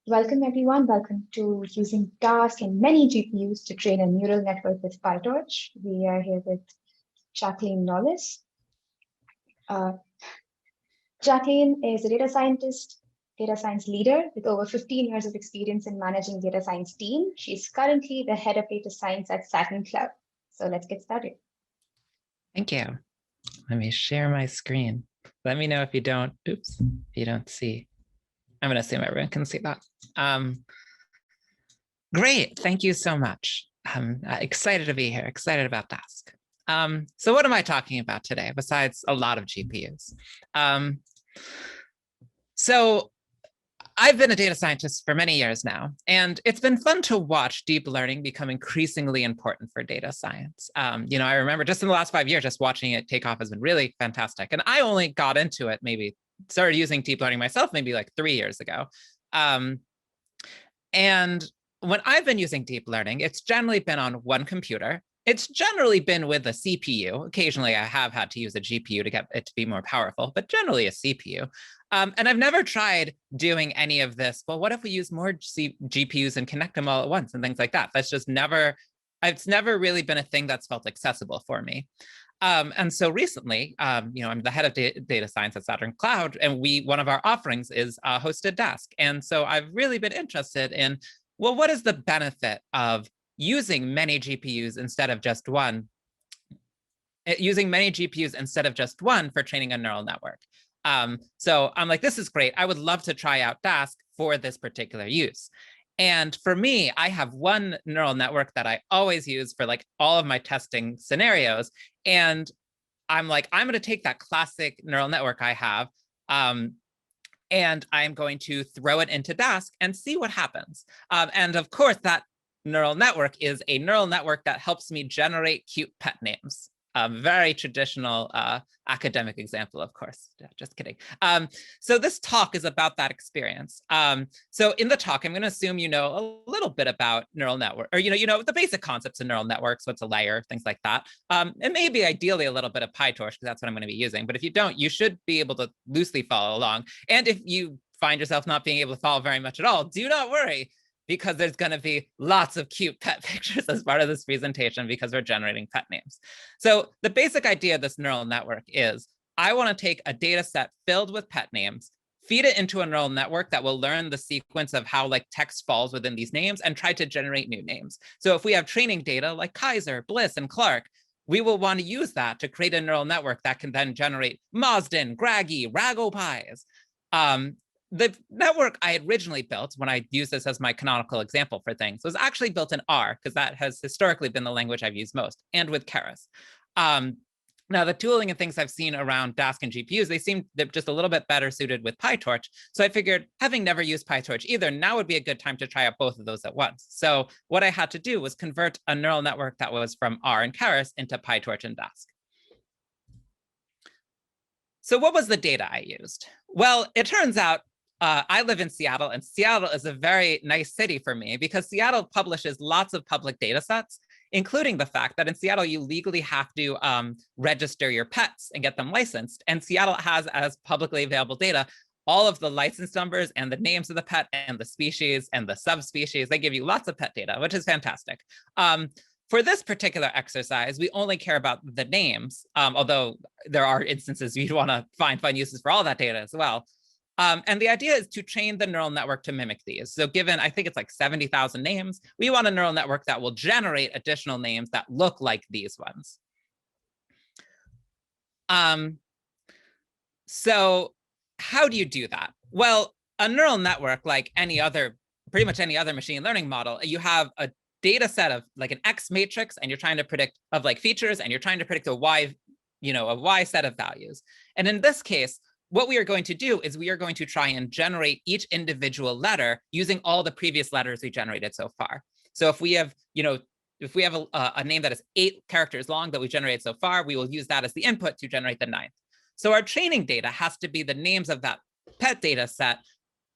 Welcome everyone. Welcome to using Dask and many GPUs to train a neural network with PyTorch. We are here with Jacqueline Nolis. Uh, Jacqueline is a data scientist, data science leader with over 15 years of experience in managing data science team. She's currently the head of data science at Saturn Cloud. So let's get started. Thank you. Let me share my screen. Let me know if you don't, if you don't see. I'm going to assume everyone can see that. Great. Thank you so much. I'm excited to be here, excited about Dask. So what am I talking about today besides a lot of GPUs? So I've been a data scientist for many years now, and it's been fun to watch deep learning become increasingly important for data science. I remember just in the last 5 years, just watching it take off has been really fantastic. And I only got into it, started using deep learning myself, maybe like 3 years ago. And when I've been using deep learning, it's generally been on one computer. It's generally been with a CPU. Occasionally, I have had to use a GPU to get it to be more powerful, but generally a CPU. And I've never tried doing any of this. Well, what if we use more GPUs and connect them all at once and things like that? That's just it's never really been a thing that's felt accessible for me. And so recently, I'm the head of data science at Saturn Cloud, and one of our offerings is hosted Dask. And so I've really been interested in, well, what is the benefit of using many GPUs instead of just one? Using many GPUs instead of just one for training a neural network. So I'm like, this is great. I would love to try out Dask for this particular use. And for me, I have one neural network that I always use for like all of my testing scenarios. And I'm like, I'm going to take that classic neural network I have, and I'm going to throw it into Dask and see what happens. And of course, that neural network is a neural network that helps me generate cute pet names. A very traditional academic example, of course. Just kidding. So this talk is about that experience. So in the talk, I'm going to assume you know a little bit about neural network, or you know the basic concepts of neural networks, what's a layer, things like that, and maybe ideally a little bit of PyTorch, because that's what I'm going to be using. But if you don't, you should be able to loosely follow along. And if you find yourself not being able to follow very much at all, do not worry, because there's going to be lots of cute pet pictures as part of this presentation because we're generating pet names. So the basic idea of this neural network is I want to take a data set filled with pet names, feed it into a neural network that will learn the sequence of how like text falls within these names and try to generate new names. So if we have training data like Kaiser, Bliss, and Clark, we will want to use that to create a neural network that can then generate Mazden, Graggy, Rago Pies. The network I originally built when I used this as my canonical example for things was actually built in R, because that has historically been the language I've used most, and with Keras. Now, the tooling and things I've seen around Dask and GPUs, they seem they're just a little bit better suited with PyTorch. So I figured, having never used PyTorch either, now would be a good time to try out both of those at once. So what I had to do was convert a neural network that was from R and Keras into PyTorch and Dask. So what was the data I used? Well, it turns out I live in Seattle, and Seattle is a very nice city for me because Seattle publishes lots of public data sets, including the fact that in Seattle, you legally have to register your pets and get them licensed. And Seattle has, as publicly available data, all of the license numbers and the names of the pet and the species and the subspecies. They give you lots of pet data, which is fantastic. For this particular exercise, we only care about the names, although there are instances you'd want to find fun uses for all that data as well. And the idea is to train the neural network to mimic these. So given, I think it's like 70,000 names, we want a neural network that will generate additional names that look like these ones. So how do you do that? Well, a neural network, like pretty much any other machine learning model, you have a data set of like an X matrix, and you're trying to predict of like features, and you're trying to predict a Y set of values. And in this case, what we are going to do is we are going to try and generate each individual letter using all the previous letters we generated so far. So if we have, a name that is 8 characters long that we generated so far, we will use that as the input to generate the 9th. So our training data has to be the names of that pet data set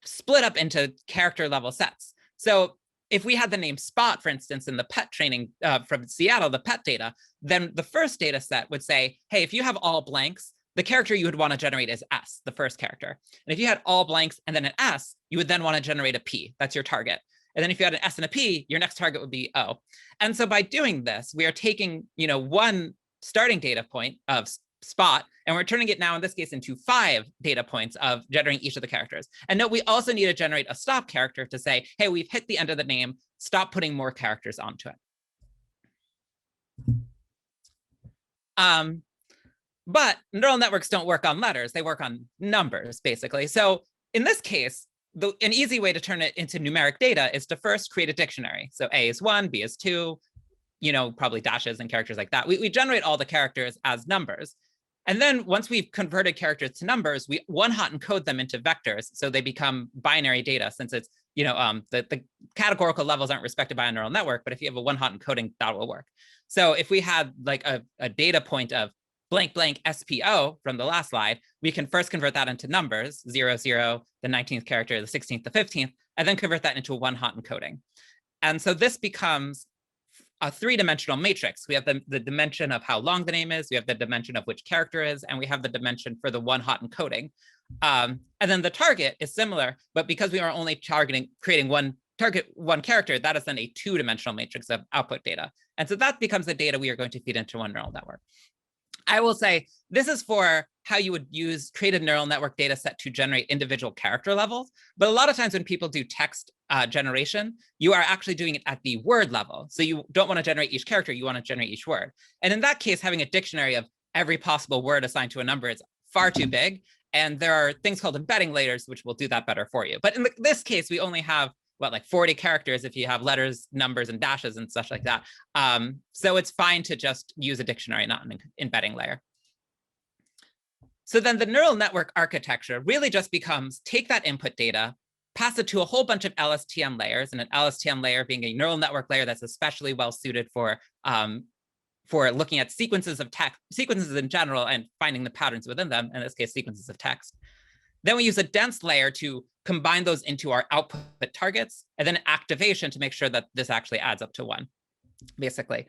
split up into character level sets. So if we had the name Spot, for instance, in the pet training from Seattle, the pet data, then the first data set would say, hey, if you have all blanks, the character you would want to generate is S, the first character. And if you had all blanks and then an S, you would then want to generate a P. That's your target. And then if you had an S and a P, your next target would be O. And so by doing this, we are taking, one starting data point of spot, and we're turning it now in this case into 5 data points of generating each of the characters. And note, we also need to generate a stop character to say, hey, we've hit the end of the name, stop putting more characters onto it. But neural networks don't work on letters, they work on numbers, basically. So in this case, an easy way to turn it into numeric data is to first create a dictionary. So A is 1, B is 2, probably dashes and characters like that. We generate all the characters as numbers. And then once we've converted characters to numbers, we one-hot encode them into vectors. So they become binary data, since it's, the categorical levels aren't respected by a neural network, but if you have a one-hot encoding, that will work. So if we had like a data point of blank blank SPO from the last slide, we can first convert that into numbers, 0, 0, the 19th character, the 16th, the 15th, and then convert that into a one-hot encoding. And so this becomes a 3-dimensional matrix. We have the dimension of how long the name is, we have the dimension of which character is, and we have the dimension for the one-hot encoding. And then the target is similar, but because we are only creating one character, that is then a 2-dimensional matrix of output data. And so that becomes the data we are going to feed into one neural network. I will say this is for how you would create a neural network data set to generate individual character levels. But a lot of times when people do text generation, you are actually doing it at the word level. So you don't want to generate each character, you want to generate each word. And in that case, having a dictionary of every possible word assigned to a number is far too big. And there are things called embedding layers, which will do that better for you. But in this case, we only have, like 40 characters if you have letters, numbers, and dashes and such like that. So it's fine to just use a dictionary, not an embedding layer. So then the neural network architecture really just becomes take that input data, pass it to a whole bunch of LSTM layers, and an LSTM layer being a neural network layer that's especially well suited for looking at sequences of text, sequences in general, and finding the patterns within them, in this case, sequences of text. Then we use a dense layer to combine those into our output targets, and then activation to make sure that this actually adds up to 1, basically.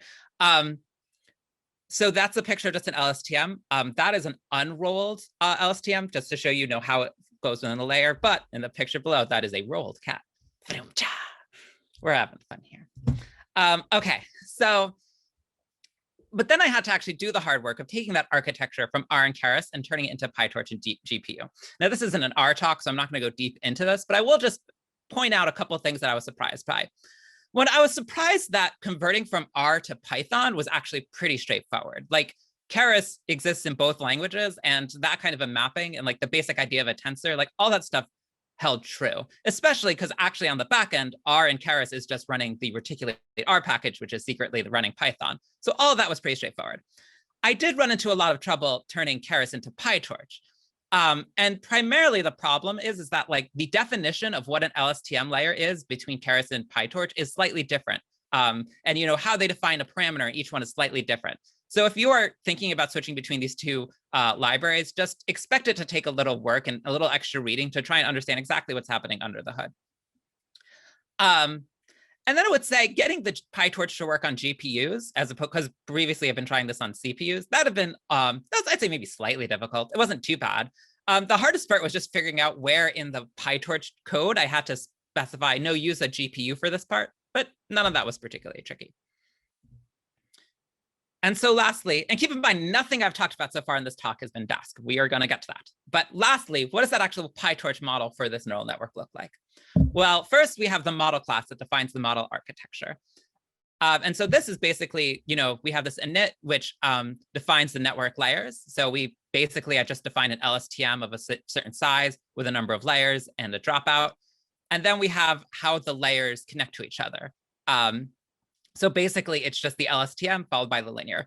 So that's a picture, just an LSTM. That is an unrolled LSTM, just to show you how it goes within the layer. But in the picture below, that is a rolled cat. We're having fun here. Okay, so, but then I had to actually do the hard work of taking that architecture from R and Keras and turning it into PyTorch and GPU. Now, this isn't an R talk, so I'm not going to go deep into this, but I will just point out a couple of things that I was surprised by. When I was surprised that converting from R to Python was actually pretty straightforward. Like Keras exists in both languages, and that kind of a mapping and like the basic idea of a tensor, like all that stuff held true, especially because actually on the back end, R and Keras is just running the reticulated R package, which is secretly running Python. So all of that was pretty straightforward. I did run into a lot of trouble turning Keras into PyTorch. And primarily the problem is that like the definition of what an LSTM layer is between Keras and PyTorch is slightly different. And how they define a parameter, each one is slightly different. So if you are thinking about switching between these two libraries, just expect it to take a little work and a little extra reading to try and understand exactly what's happening under the hood. And then I would say getting the PyTorch to work on GPUs, as opposed, because previously I've been trying this on CPUs, that have been, I'd say maybe slightly difficult. It wasn't too bad. The hardest part was just figuring out where in the PyTorch code I had to specify no use a GPU for this part, but none of that was particularly tricky. And so lastly, and keep in mind, nothing I've talked about so far in this talk has been Dask. We are going to get to that. But lastly, what does that actual PyTorch model for this neural network look like? Well, first, we have the model class that defines the model architecture. And so this is basically, we have this init, which defines the network layers. So I just define an LSTM of a certain size with a number of layers and a dropout. And then we have how the layers connect to each other. So basically, it's just the LSTM followed by the linear.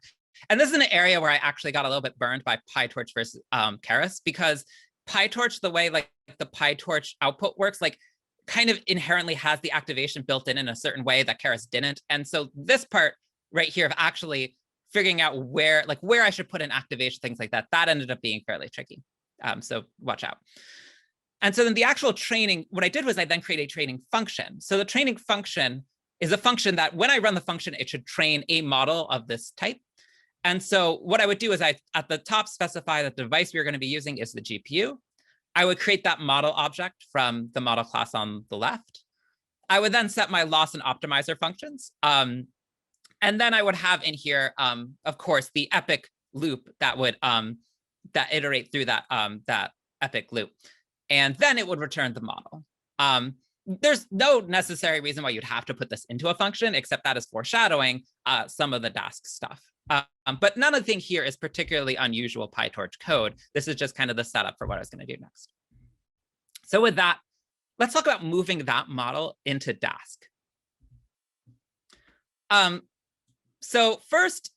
And this is an area where I actually got a little bit burned by PyTorch versus Keras, because PyTorch, the way like the PyTorch output works, like kind of inherently has the activation built in a certain way that Keras didn't. And so this part right here of actually figuring out where I should put in activation, things like that, that ended up being fairly tricky. So watch out. And so then the actual training, what I did was I then created a training function. So the training function is a function that when I run the function, it should train a model of this type. And so what I would do is I, at the top, specify that the device we are going to be using is the GPU. I would create that model object from the model class on the left. I would then set my loss and optimizer functions. And then I would have in here, of course, the epic loop that would that iterate through that that epic loop. And then it would return the model. There's no necessary reason why you'd have to put this into a function, except that is foreshadowing some of the Dask stuff. But none of the thing here is particularly unusual PyTorch code. This is just kind of the setup for what I was going to do next. So with that, let's talk about moving that model into Dask. So first,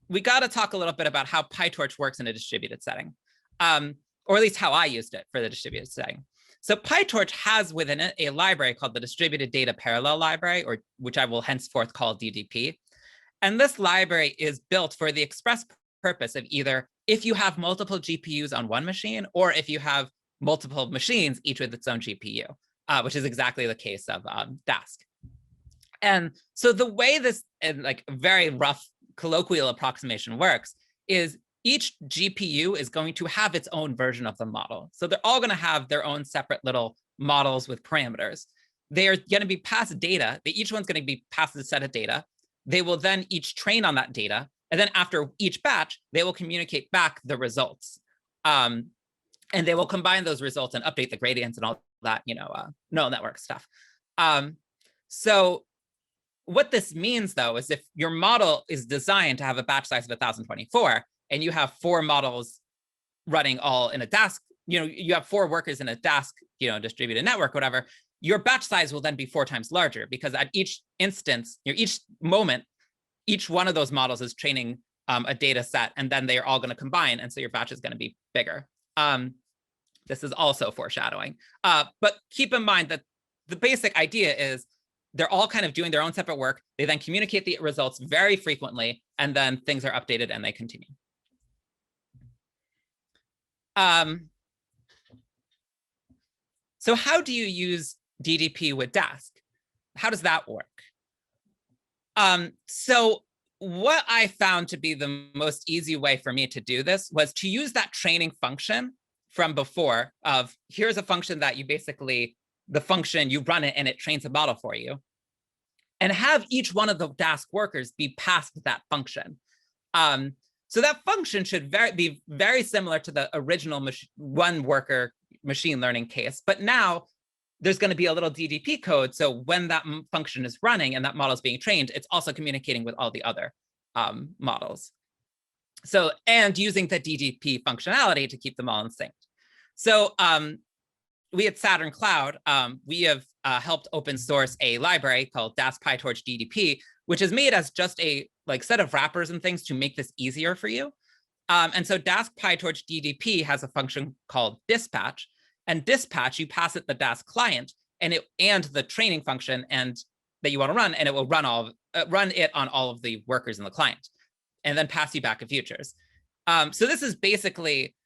we got to talk a little bit about how PyTorch works in a distributed setting, or at least how I used it for the distributed setting. So PyTorch has within it a library called the Distributed Data Parallel Library, or which I will henceforth call DDP. And this library is built for the express purpose of either if you have multiple GPUs on one machine, or if you have multiple machines, each with its own GPU, which is exactly the case of Dask. And so the way this, in like very rough colloquial approximation works is each GPU is going to have its own version of the model. So they're all going to have their own separate little models with parameters. They are going to be passed data. Each one's going to be passed a set of data. They will then each train on that data. And then after each batch, they will communicate back the results. And they will combine those results and update the gradients and all that, neural network stuff. So what this means, though, is if your model is designed to have a batch size of 1024, and you have 4 models running all in a Dask, you have 4 workers in a Dask, distributed network, whatever, your batch size will then be 4 times larger, because at each instance, each moment, each one of those models is training a data set, and then they are all going to combine, and so your batch is going to be bigger. This is also foreshadowing. But keep in mind that the basic idea is they're all kind of doing their own separate work. They then communicate the results very frequently, and then things are updated and they continue. So how do you use DDP with Dask? How does that work? So what I found to be the most easy way for me to do this was to use that training function from before of here's a function that you basically, the function, you run it and it trains a model for you, and have each one of the Dask workers be passed that function. So that function should be very similar to the original one worker machine learning case, but now there's going to be a little DDP code. So when that function is running and that model is being trained, it's also communicating with all the other models. So, and using the DDP functionality to keep them all in sync. So we at Saturn Cloud, we have helped open source a library called dask-pytorch-ddp, which is made as just a set of wrappers and things to make this easier for you. And so dask-pytorch-ddp has a function called dispatch, and dispatch, you pass it the Dask client and the training function and that you want to run, and it will run it on all of the workers in the client, and then pass you back a futures. So this is basically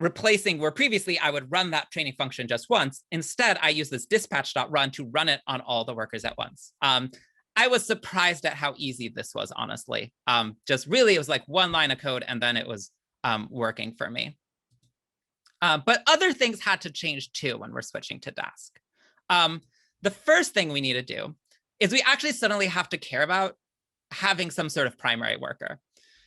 replacing where previously I would run that training function just once. Instead, I use this dispatch.run to run it on all the workers at once. I was surprised at how easy this was, honestly. Just really, it was like one line of code, and then it was working for me. But other things had to change too when we're switching to Dask. The first thing we need to do is we actually suddenly have to care about having some sort of primary worker,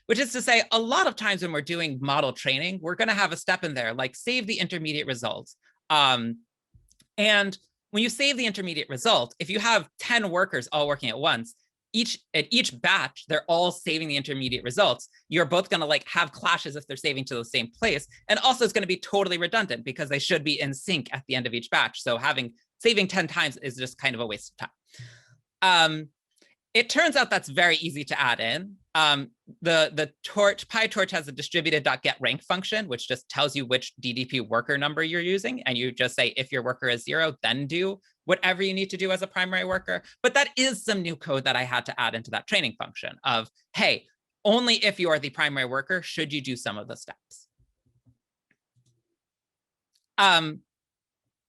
which is to say, a lot of times when we're doing model training, we're going to have a step in there like save the intermediate results. And when you save the intermediate result, if you have 10 workers all working at once, at each batch, they're all saving the intermediate results. You're both going to have clashes if they're saving to the same place. And also it's going to be totally redundant because they should be in sync at the end of each batch. So saving 10 times is just kind of a waste of time. It turns out that's very easy to add in. The PyTorch has a distributed.getRank function, which just tells you which DDP worker number you're using. And you just say, if your worker is 0, then do whatever you need to do as a primary worker. But that is some new code that I had to add into that training function of, hey, only if you are the primary worker should you do some of the steps.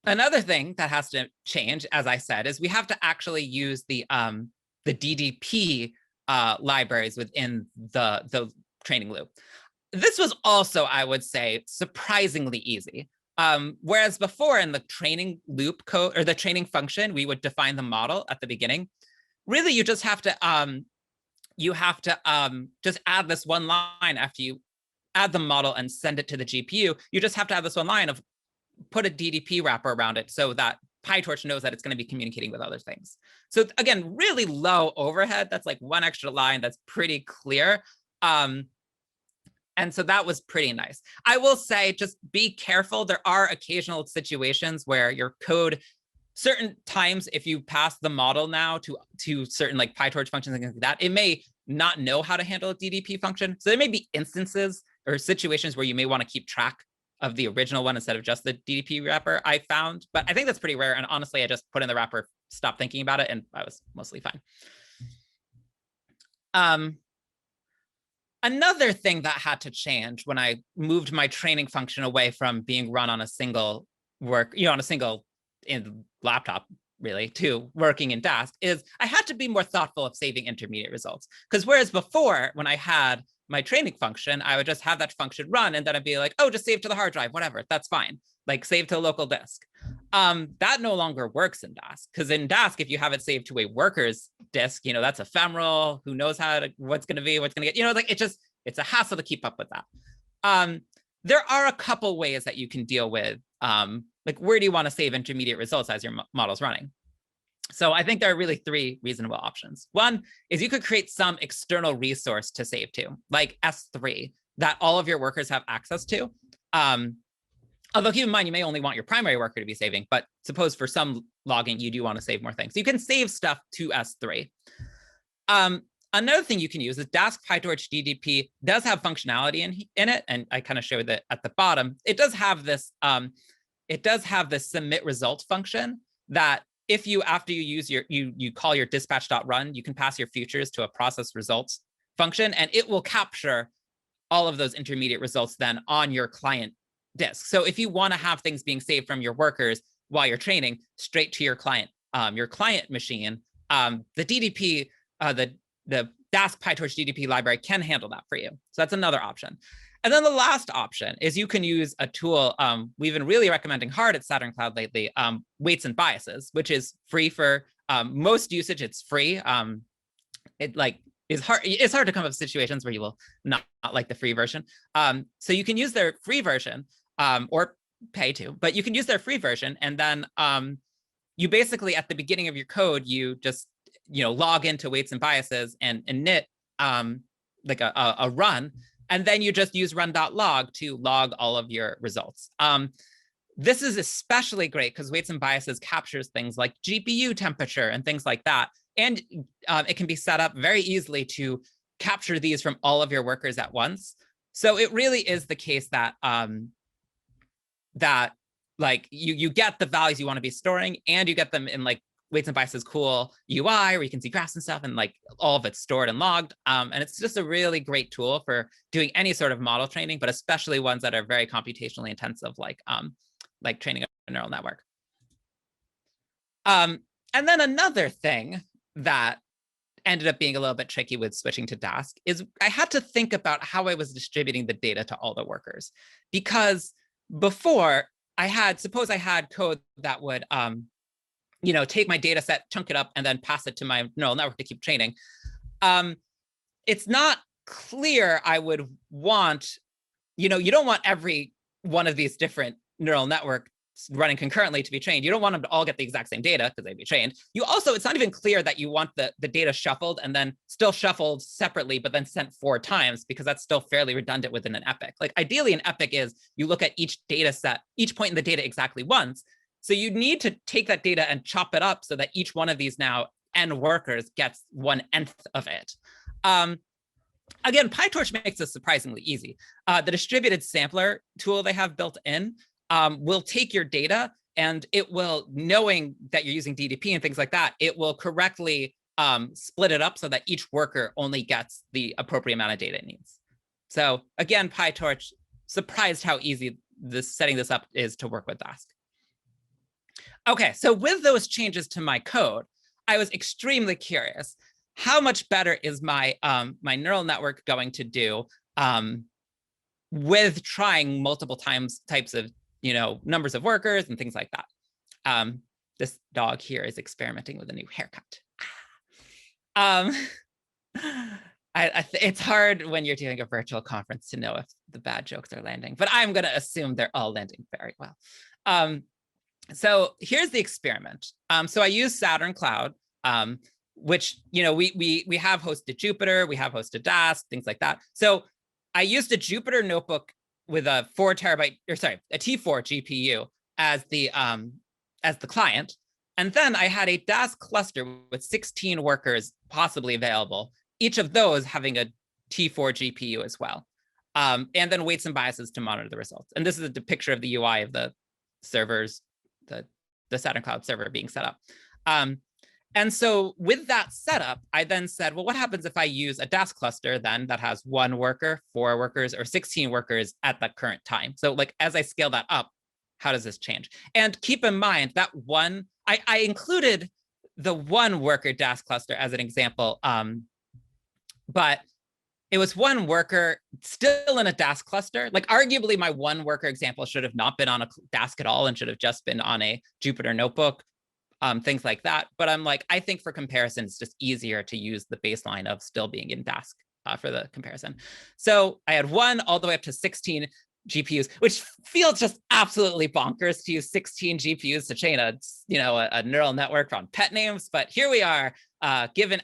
Another thing that has to change, as I said, is we have to actually use the DDP libraries within the training loop. This was also, I would say, surprisingly easy. Whereas before in the training loop code or the training function, we would define the model at the beginning. Really, you just have to just add this one line after you add the model and send it to the GPU. You just have to have this one line of put a DDP wrapper around it so that PyTorch knows that it's going to be communicating with other things. So again, really low overhead. That's like one extra line that's pretty clear. And so that was pretty nice. I will say, just be careful. There are occasional situations where your code, certain times, if you pass the model now to certain like PyTorch functions and things like that, it may not know how to handle a DDP function. So there may be instances or situations where you may want to keep track of the original one instead of just the DDP wrapper I found. But I think that's pretty rare. And honestly, I just put in the wrapper, stopped thinking about it, and I was mostly fine. Another thing that had to change when I moved my training function away from being run on a single laptop, really, to working in Dask is I had to be more thoughtful of saving intermediate results. Because whereas before, when I had my training function, I would just have that function run and then I'd be like, oh, just save to the hard drive, whatever, that's fine. Like save to a local disk. That no longer works in Dask, because in Dask, if you have it saved to a worker's disk, that's ephemeral. Who knows what's going to get, like it's a hassle to keep up with that. There are a couple ways that you can deal with, like where do you want to save intermediate results as your model's running? So I think there are really three reasonable options. One is you could create some external resource to save to, like S3, that all of your workers have access to. Although keep in mind, you may only want your primary worker to be saving, but suppose for some logging, you do want to save more things. So you can save stuff to S3. Another thing you can use is dask-pytorch-ddp does have functionality in it, and I kind of showed that at the bottom. It does have this submit result function that if you, after you use you call your dispatch.run, you can pass your futures to a process results function, and it will capture all of those intermediate results then on your client disk. So if you want to have things being saved from your workers while you're training straight to your client machine, the DDP, the Dask PyTorch DDP library can handle that for you. So that's another option. And then the last option is you can use a tool we've been really recommending hard at Saturn Cloud lately, weights and biases, which is free for most usage. It's free. It's hard to come up with situations where you will not like the free version. So you can use their free version or pay to, but you can use their free version. And then you basically, at the beginning of your code, you just log into weights and biases and init like a run. And then you just use run.log to log all of your results. This is especially great because weights and biases captures things like GPU temperature and things like that. And it can be set up very easily to capture these from all of your workers at once. So it really is the case that like you get the values you want to be storing, and you get them in like weights and biases cool UI where you can see graphs and stuff, and like all of it's stored and logged. And it's just a really great tool for doing any sort of model training, but especially ones that are very computationally intensive, like training a neural network. And then another thing that ended up being a little bit tricky with switching to Dask is I had to think about how I was distributing the data to all the workers, because before suppose I had code that would take my data set, chunk it up, and then pass it to my neural network to keep training. It's not clear I would want, you don't want every one of these different neural networks running concurrently to be trained. You don't want them to all get the exact same data because they'd be trained. You also, it's not even clear that you want the data shuffled and then still shuffled separately, but then sent 4 times, because that's still fairly redundant within an epoch. Like ideally an epoch is you look at each data set, each point in the data exactly once. So you need to take that data and chop it up so that each one of these now n workers gets 1/nth of it. Again, PyTorch makes this surprisingly easy. The distributed sampler tool they have built in will take your data, and it will, knowing that you're using DDP and things like that, it will correctly split it up so that each worker only gets the appropriate amount of data it needs. So again, PyTorch, surprised how easy setting this up is to work with Dask. Okay, so with those changes to my code, I was extremely curious. How much better is my my neural network going to do with trying multiple types of, numbers of workers and things like that. This dog here is experimenting with a new haircut. It's hard when you're doing a virtual conference to know if the bad jokes are landing, but I'm going to assume they're all landing very well. So here's the experiment. So I use Saturn Cloud, which, we have hosted Jupyter, we have hosted Dask, things like that. So I used a Jupyter notebook with a a T4 GPU as the client. And then I had a Dask cluster with 16 workers possibly available, each of those having a T4 GPU as well. And then weights and biases to monitor the results. And this is a picture of the UI of the servers, the Saturn Cloud server being set up. And so with that setup, I then said, well, what happens if I use a Dask cluster then that has 1 worker, 4 workers, or 16 workers at the current time? So like, as I scale that up, how does this change? And keep in mind that I included the 1 worker Dask cluster as an example, but it was 1 worker still in a Dask cluster. Like arguably my 1 worker example should have not been on a Dask at all and should have just been on a Jupyter notebook, things like that. But I'm like, I think for comparison, it's just easier to use the baseline of still being in Dask for the comparison. So I had 1 all the way up to 16 GPUs, which feels just absolutely bonkers to use 16 GPUs to train a neural network on pet names. But here we are, given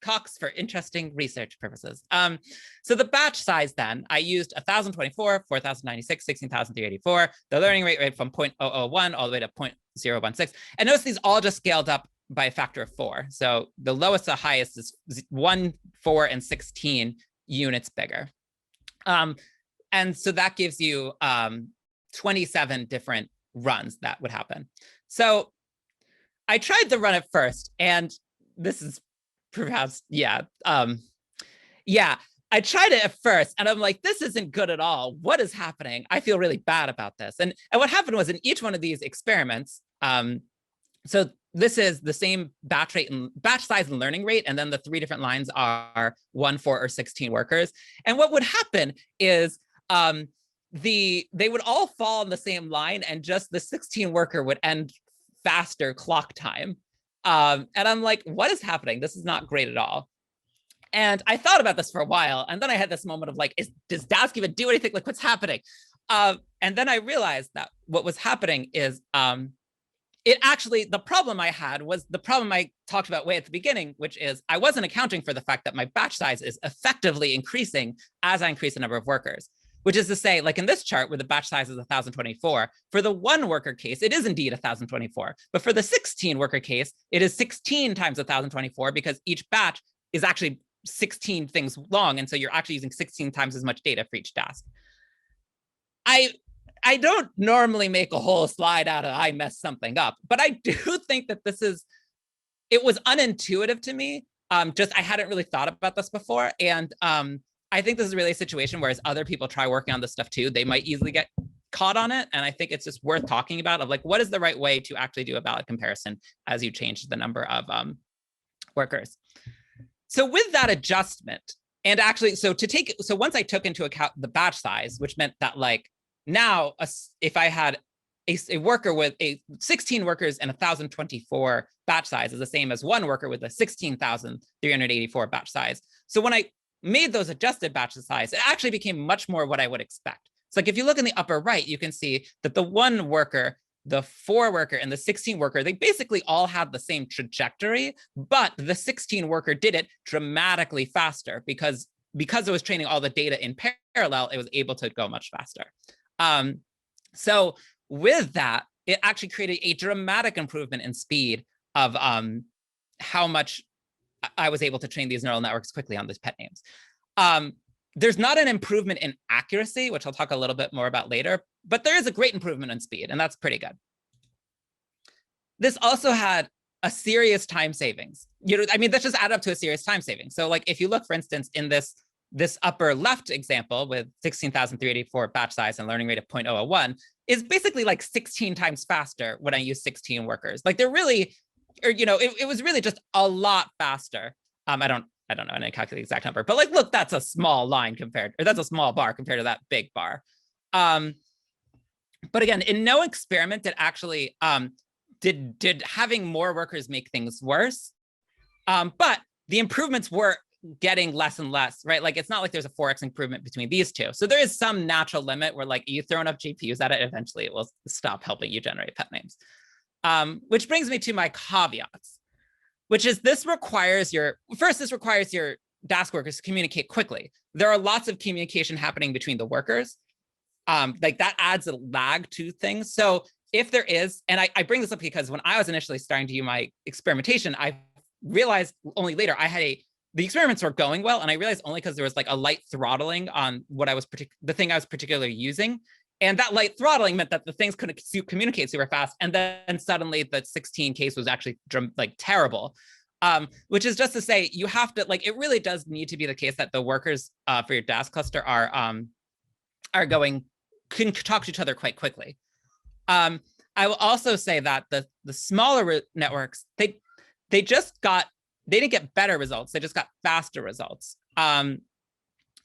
Cox for interesting research purposes. So the batch size then, I used 1,024, 4,096, 16,384, the learning rate from 0.001 all the way to 0.016. And notice these all just scaled up by a factor of 4. So the lowest to highest is 1, 4, and 16 units bigger. And so that gives you 27 different runs that would happen. So I tried to run it first, and this is perhaps, I tried it at first, and I'm like, this isn't good at all. What is happening? I feel really bad about this. And what happened was in each one of these experiments, so this is the same batch size and learning rate, and then the 3 different lines are 1, 4, or 16 workers. And what would happen is they would all fall on the same line, and just the 16 worker would end faster clock time. And I'm like, what is happening? This is not great at all. And I thought about this for a while, and then I had this moment of like, does Dask even do anything? Like, what's happening? And then I realized that what was happening is the problem I had was the problem I talked about way at the beginning, which is I wasn't accounting for the fact that my batch size is effectively increasing as I increase the number of workers. Which is to say, like in this chart where the batch size is 1,024, for the 1 worker case, it is indeed 1,024. But for the 16 worker case, it is 16 times 1,024 because each batch is actually 16 things long. And so you're actually using 16 times as much data for each task. I don't normally make a whole slide out of I messed something up, but I do think that it was unintuitive to me. I hadn't really thought about this before. And I think this is really a situation where as other people try working on this stuff too, they might easily get caught on it. And I think it's just worth talking about of like, what is the right way to actually do a valid comparison as you change the number of workers. So with that adjustment, and actually, so once I took into account the batch size, which meant that like now if I had a worker with 16 workers and 1,024 batch size is the same as 1 worker with a 16,384 batch size. So when I made those adjusted batch size, it actually became much more what I would expect. So like if you look in the upper right, you can see that the 1 worker, the 4 worker, and the 16 worker, they basically all had the same trajectory, but the 16 worker did it dramatically faster because it was training all the data in parallel, it was able to go much faster. So with that, it actually created a dramatic improvement in speed of how much I was able to train these neural networks quickly on these pet names. There's not an improvement in accuracy, which I'll talk a little bit more about later, but there is a great improvement in speed, and that's pretty good. This also had a serious time savings. That just added up to a serious time savings. So like if you look, for instance, in this upper left example with 16,384 batch size and learning rate of 0.001 is basically like 16 times faster when I use 16 workers. Like they're really, it was really just a lot faster. I don't I don't know, I didn't calculate the exact number, but like, look, that's a small line compared, or that's a small bar compared to that big bar. But again, in no experiment did actually, did having more workers make things worse. But the improvements were getting less and less, right? Like, it's not like there's a 4x improvement between these two. So there is some natural limit where like you throw enough GPUs at it, eventually it will stop helping you generate pet names. Which brings me to my caveats, which is this requires your Dask workers to communicate quickly. There are lots of communication happening between the workers. Like that adds a lag to things. So if there is, and I bring this up because when I was initially starting to do my experimentation, I realized only later the experiments were going well, and I realized only because there was like a light throttling on what the thing I was particularly using. And that light throttling meant that the things couldn't communicate super fast. And then suddenly the 16 case was actually like terrible. Which is just to say, you have to, like, it really does need to be the case that the workers for your Dask cluster can talk to each other quite quickly. I will also say that the smaller networks, they didn't get better results, they just got faster results.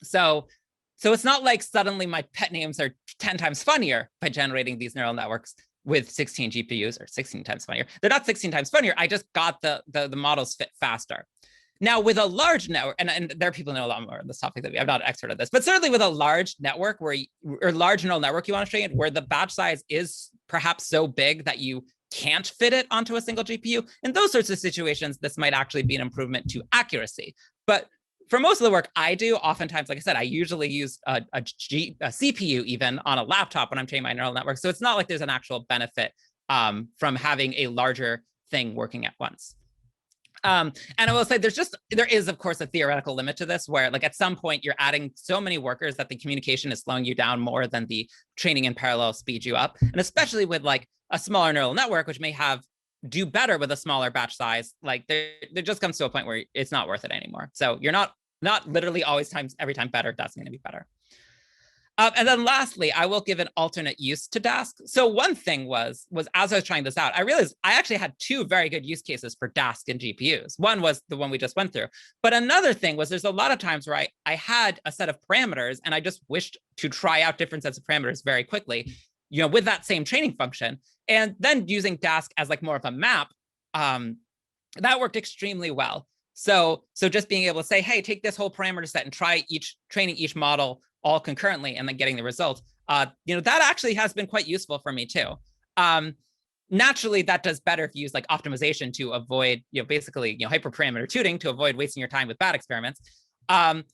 So it's not like suddenly my pet names are 10 times funnier by generating these neural networks with 16 GPUs, or 16 times funnier. They're not 16 times funnier, I just got the models fit faster. Now, with a large network, and there are people who know a lot more on this topic than me, I'm not an expert at this, but certainly with a large network or large neural network you want to train, where the batch size is perhaps so big that you can't fit it onto a single GPU, in those sorts of situations, this might actually be an improvement to accuracy. But for most of the work I do, oftentimes, like I said, I usually use a CPU even on a laptop when I'm training my neural network. So it's not like there's an actual benefit from having a larger thing working at once. And I will say there is, of course, a theoretical limit to this, where like at some point you're adding so many workers that the communication is slowing you down more than the training in parallel speeds you up. And especially with like a smaller neural network, which may do better with a smaller batch size, like there just comes to a point where it's not worth it anymore. So you're not literally always every time better, that's going to be better. And then lastly, I will give an alternate use to Dask. So one thing was as I was trying this out, I realized I actually had two very good use cases for Dask and GPUs. One was the one we just went through. But another thing was there's a lot of times where I had a set of parameters and I just wished to try out different sets of parameters very quickly, with that same training function. And then using Dask as like more of a map, that worked extremely well. So just being able to say, hey, take this whole parameter set and try training each model all concurrently and then getting the results, that actually has been quite useful for me too. Naturally, that does better if you use like optimization to avoid, basically, hyperparameter tuning to avoid wasting your time with bad experiments. And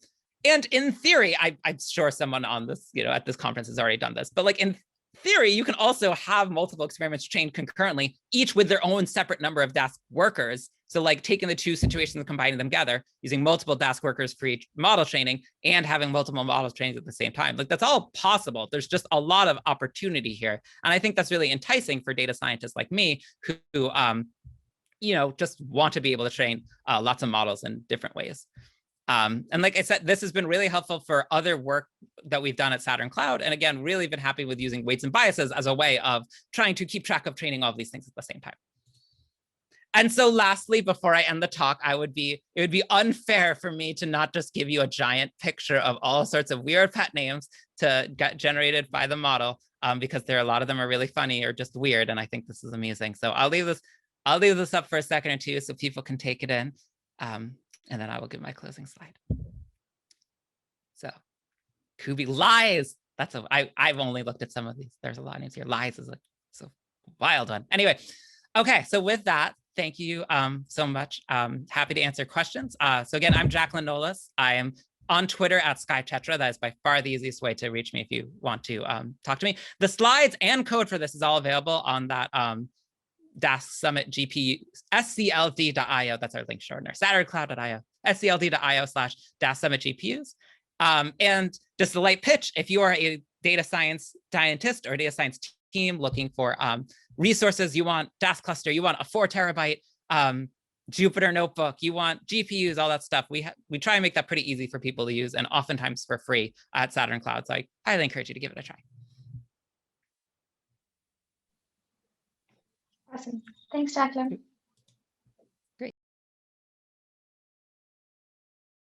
in theory, I'm sure someone on this, at this conference has already done this, but like in theory, you can also have multiple experiments trained concurrently, each with their own separate number of Dask workers. So like taking the two situations and combining them together, using multiple Dask workers for each model training and having multiple models trained at the same time. Like that's all possible. There's just a lot of opportunity here. And I think that's really enticing for data scientists like me who just want to be able to train lots of models in different ways. And like I said, this has been really helpful for other work that we've done at Saturn Cloud. And again, really been happy with using weights and biases as a way of trying to keep track of training all of these things at the same time. And so lastly, before I end the talk, it would be unfair for me to not just give you a giant picture of all sorts of weird pet names to get generated by the model, because a lot of them are really funny or just weird. And I think this is amazing. So I'll leave this up for a second or two so people can take it in. And then I will give my closing slide. So Kubi, lies. I've only looked at some of these. There's a lot of names here. Lies is a wild one. Anyway, okay. So with that, thank you so much. Happy to answer questions. So again, I'm Jacqueline Nolis. I am on Twitter at SkyTetra. That is by far the easiest way to reach me if you want to talk to me. The slides and code for this is all available on that Dask Summit GPU, scld.io. That's our link shortener, SaturnCloud.io, scld.io/Dask Summit GPUs. And just a light pitch, if you are a data science scientist or data science team looking for resources, you want Dask cluster, you want a 4 terabyte Jupyter notebook, you want GPUs, all that stuff. We try and make that pretty easy for people to use and oftentimes for free at Saturn Cloud. So I highly encourage you to give it a try. Awesome. Thanks, Jacqueline.